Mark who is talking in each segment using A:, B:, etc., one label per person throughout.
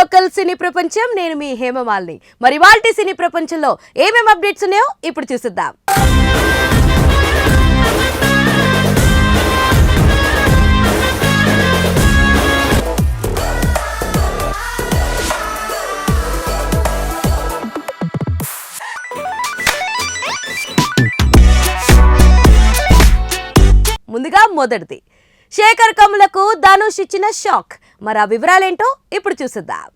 A: Local సినీ ప్రపంచం నేను మీ హేమమాలిని. మరి వాల్టి సినీ ప్రపంచంలో ఏమేం అప్డేట్స్ ఉన్నాయో ఇప్పుడు చూసేద్దాం. ముందుగా మొదటిది, శేఖర్ కమ్ములకు ధనుష్ ఇచ్చిన షాక్. మరి ఆ వివరాలేంటో ఇప్పుడు చూసేద్దాం.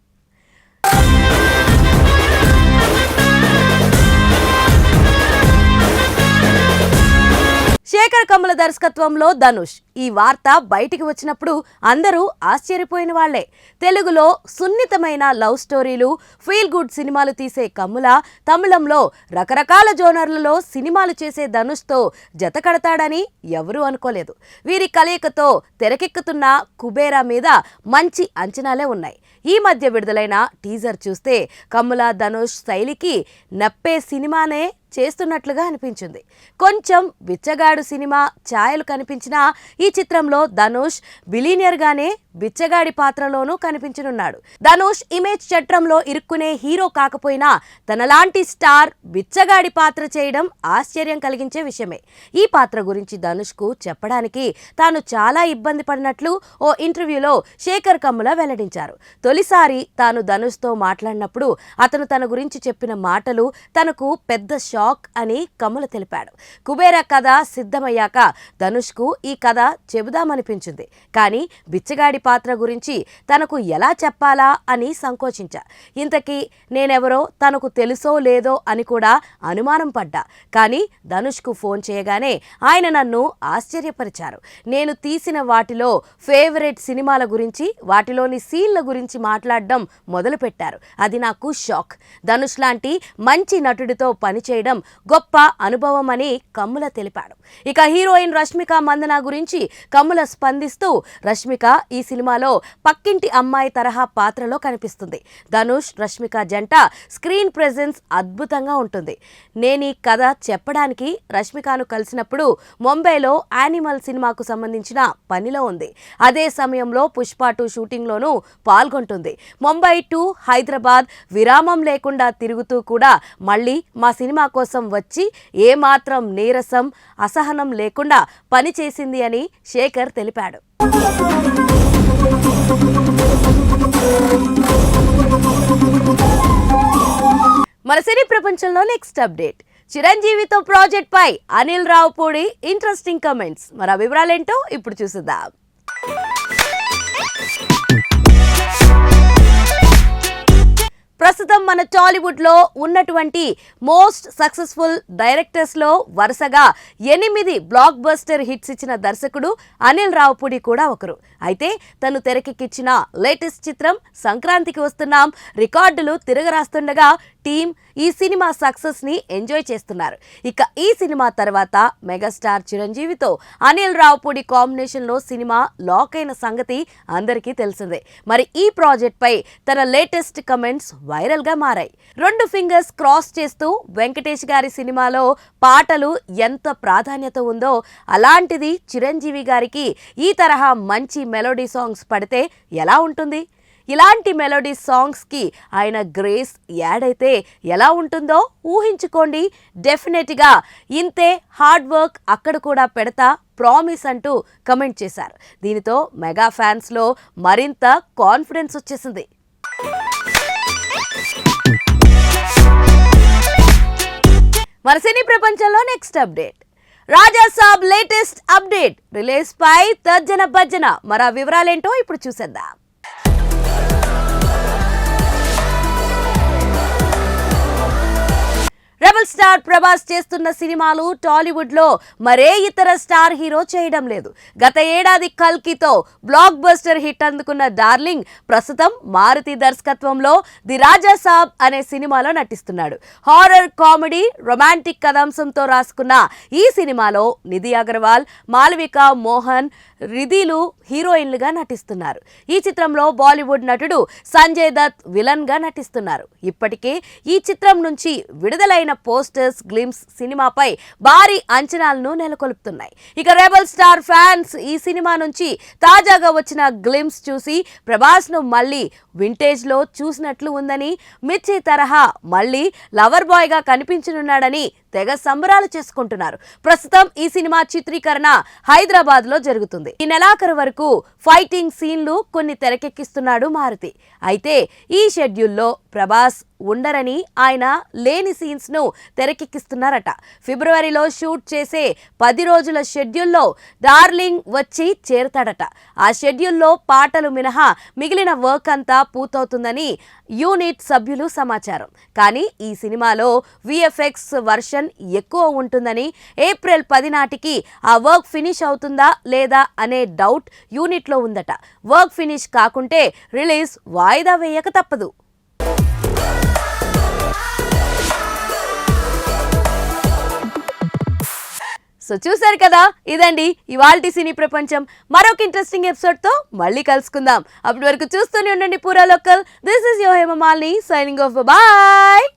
A: శేఖర్ కమ్ముల దర్శకత్వంలో ధనుష్ ఈ వార్త బయటికి వచ్చినప్పుడు అందరూ ఆశ్చర్యపోయిన వాళ్లే. తెలుగులో సున్నితమైన లవ్ స్టోరీలు, ఫీల్ గుడ్ సినిమాలు తీసే కమ్ముల తమిళంలో రకరకాల జోనర్లలో సినిమాలు చేసే ధనుష్తో జత కడతాడని ఎవరూ అనుకోలేదు. వీరి కలయికతో తెరకెక్కుతున్న కుబేరా మీద మంచి అంచనాలే ఉన్నాయి. ఈ మధ్య విడుదలైన టీజర్ చూస్తే కమ్ముల ధనుష్ శైలికి నప్పే సినిమానే చేస్తున్నట్లుగా అనిపించింది. కొంచెం బిచ్చగాడు సినిమా ఛాయలు కనిపించినా ఈ చిత్రంలో ధనుష్ బిలీనియర్గానే బిచ్చగాడి పాత్రలోనూ కనిపించనున్నాడు. ధనుష్ ఇమేజ్ చట్రంలో ఇరుక్కునే హీరో కాకపోయినా తనలాంటి స్టార్ బిచ్చగాడి పాత్ర చేయడం ఆశ్చర్యం కలిగించే విషయమే. ఈ పాత్ర గురించి ధనుష్కు చెప్పడానికి తాను చాలా ఇబ్బంది పడినట్లు ఓ ఇంటర్వ్యూలో శేఖర్ కమ్ముల వెల్లడించారు. తొలిసారి తాను ధనుష్తో మాట్లాడినప్పుడు అతను తన గురించి చెప్పిన మాటలు తనకు పెద్ద షాక్ అని కమ్ముల తెలిపాడు. కుబేరా కథ సిద్ధమయ్యాక ధనుష్కు ఈ కథ చెబుదామనిపించింది. కానీ బిచ్చగాడి పాత్ర గురించి తనకు ఎలా చెప్పాలా అని సంకోచించా. ఇంతకీ నేనెవరో తనకు తెలుసో లేదో అని కూడా అనుమానం పడ్డా. కానీ ధనుష్కు ఫోన్ చేయగానే ఆయన నన్ను ఆశ్చర్యపరిచారు. నేను తీసిన వాటిలో ఫేవరెట్ సినిమాల గురించి, వాటిలోని సీన్ల గురించి మాట్లాడడం మొదలుపెట్టారు. అది నాకు షాక్. ధనుష్ లాంటి మంచి నటుడితో పనిచేయడం గొప్ప అనుభవం అని కమ్ముల తెలిపాడు. ఇక హీరోయిన్ రష్మిక మందన గురించి కమ్ముల స్పందిస్తూ, రష్మిక ఈ సినిమాలో పక్కింటి అమ్మాయి తరహా పాత్రలో కనిపిస్తుంది. ధనుష్ రష్మిక జంట స్క్రీన్ ప్రెజెన్స్ అద్భుతంగా ఉంటుంది. నేను ఈ కథ చెప్పడానికి రష్మికను కలిసినప్పుడు ముంబైలో యానిమల్ సినిమాకు సంబంధించిన పనిలో ఉంది. అదే సమయంలో పుష్ప 2 షూటింగ్లోనూ పాల్గొంటుంది. ముంబై టు హైదరాబాద్ విరామం లేకుండా తిరుగుతూ కూడా మళ్ళీ మా సినిమా కోసం వచ్చి ఏమాత్రం నీరసం, అసహనం లేకుండా పనిచేసింది అని శేఖర్ తెలిపాడు. మన సినీ ప్రపంచంలో నెక్స్ట్ అప్డేట్, చిరంజీవితో ప్రాజెక్ట్ పై అనిల్ రావుపూడి ఇంట్రెస్టింగ్ కమెంట్స్. మరి ఆ వివరాలేంటో ఇప్పుడు చూసేద్దాం. ప్రస్తుతం మన టాలీవుడ్ లో ఉన్నటువంటి మోస్ట్ సక్సెస్ఫుల్ డైరెక్టర్స్ లో వరుసగా 8 బ్లాక్ బస్టర్ హిట్స్ ఇచ్చిన దర్శకుడు అనిల్ రావుపూడి కూడా ఒకరు. అయితే తను తెరకెక్కించిన లేటెస్ట్ చిత్రం సంక్రాంతికి వస్తున్నాం రికార్డులు తిరగరాస్తుండగా టీం ఈ సినిమా సక్సెస్ ని ఎంజాయ్ చేస్తున్నారు. ఇక ఈ సినిమా తర్వాత మెగాస్టార్ చిరంజీవితో అనిల్ రావుపూడి కాంబినేషన్ లో సినిమా లాక్ అయిన సంగతి అందరికీ తెలిసిందే. మరి ఈ ప్రాజెక్ట్ పై తన లేటెస్ట్ కమెంట్స్ వైరల్ గా మారాయి. 2 ఫింగర్స్ క్రాస్ చేస్తూ వెంకటేష్ గారి సినిమాలో పాటలు ఎంత ప్రాధాన్యత ఉందో అలాంటిది చిరంజీవి గారికి ఈ తరహా మంచి మెలోడీ సాంగ్స్ పడితే ఎలా ఉంటుంది? ఇలాంటి మెలోడీ సాంగ్స్కి ఆయన గ్రేస్ యాడ్ అయితే ఎలా ఉంటుందో ఊహించుకోండి. డెఫినెట్గా ఇంతే హార్డ్ వర్క్ అక్కడ కూడా పెడతా ప్రామిస్ అంటూ కమెంట్ చేశారు. దీనితో మెగా ఫ్యాన్స్లో మరింత కాన్ఫిడెన్స్ వచ్చేసింది. మన సినీ ప్రపంచంలో నెక్స్ట్ అప్డేట్, రాజా సాబ్ లేటెస్ట్ అప్డేట్ రిలీజ్ పై తర్జన భర్జన. మరి ఆ వివరాలేంటో ఇప్పుడు చూసేద్దాం. రెబల్ స్టార్ ప్రభాస్ చేస్తున్న సినిమాలు టాలీవుడ్ లో మరే ఇతర స్టార్ హీరో చేయడం లేదు. గత ఏడాది కల్కితో బ్లాక్ బస్టర్ హిట్ అందుకున్న డార్లింగ్ ప్రస్తుతం మారుతి దర్శకత్వంలో ది రాజా సాబ్ అనే సినిమాలో నటిస్తున్నాడు. హారర్ కామెడీ రొమాంటిక్ కథాంశంతో రాసుకున్న ఈ సినిమాలో నిధి అగర్వాల్, మాలవిక మోహన్, రిధిలు హీరోయిన్లుగా నటిస్తున్నారు. ఈ చిత్రంలో బాలీవుడ్ నటుడు సంజయ్ దత్ విలన్ గా నటిస్తున్నారు. ఇప్పటికే ఈ చిత్రం నుంచి విడుదలైన విడుదలైన పోస్టర్స్ గ్లిమ్స్ సినిమాపై భారీ అంచనాలను నెలకొల్పుతున్నాయి. ఇక రెబల్ స్టార్ ఫ్యాన్స్ ఈ సినిమా నుంచి తాజాగా వచ్చిన గ్లిమ్స్ చూసి ప్రభాస్ ను మళ్ళీ వింటేజ్ లో చూసినట్లు ఉందని, మిర్చి తరహా మళ్ళీ లవర్ బాయ్ గా కనిపించనున్నాడని తెగ సంబరాలు చేసుకుంటున్నారు. ప్రస్తుతం ఈ సినిమా చిత్రీకరణ హైదరాబాద్ లో జరుగుతుంది. ఈ నెలాఖరు వరకు ఫైటింగ్ సీన్లు కొన్ని తెరకెక్కిస్తున్నాడు మారుతి. అయితే ఈ షెడ్యూల్లో ప్రభాస్ ఉండరని, ఆయన లేని సీన్స్ ను తెరకెక్కిస్తున్నారట. ఫిబ్రవరిలో షూట్ చేసే 10 రోజుల షెడ్యూల్లో డార్లింగ్ వచ్చి చేరతాడట. ఆ షెడ్యూల్లో పాటలు మినహా మిగిలిన వర్క్ అంతా పూర్తవుతుందని యూనిట్ సభ్యులు సమాచారం. కానీ ఈ సినిమాలో విఎఫ్ఎక్స్ వర్షన్ ఎక్కువ ఉంటుందని, ఏప్రిల్ 10 నాటికి ఆ వర్క్ ఫినిష్ అవుతుందా లేదా అనే డౌట్ యూనిట్లో ఉందట. వర్క్ ఫినిష్ కాకుంటే రిలీజ్ వాయిదా వేయక తప్పదు. సో చూసారు కదా, ఇదండి ఇవాల్టి సినీ ప్రపంచం. మరొక ఇంట్రెస్టింగ్ ఎపిసోడ్ తో మళ్ళీ కలుసుకుందాం. అప్పటి వరకు చూస్తూనే ఉండండి పూరా local. This is your Hemamalini signing off. Bye.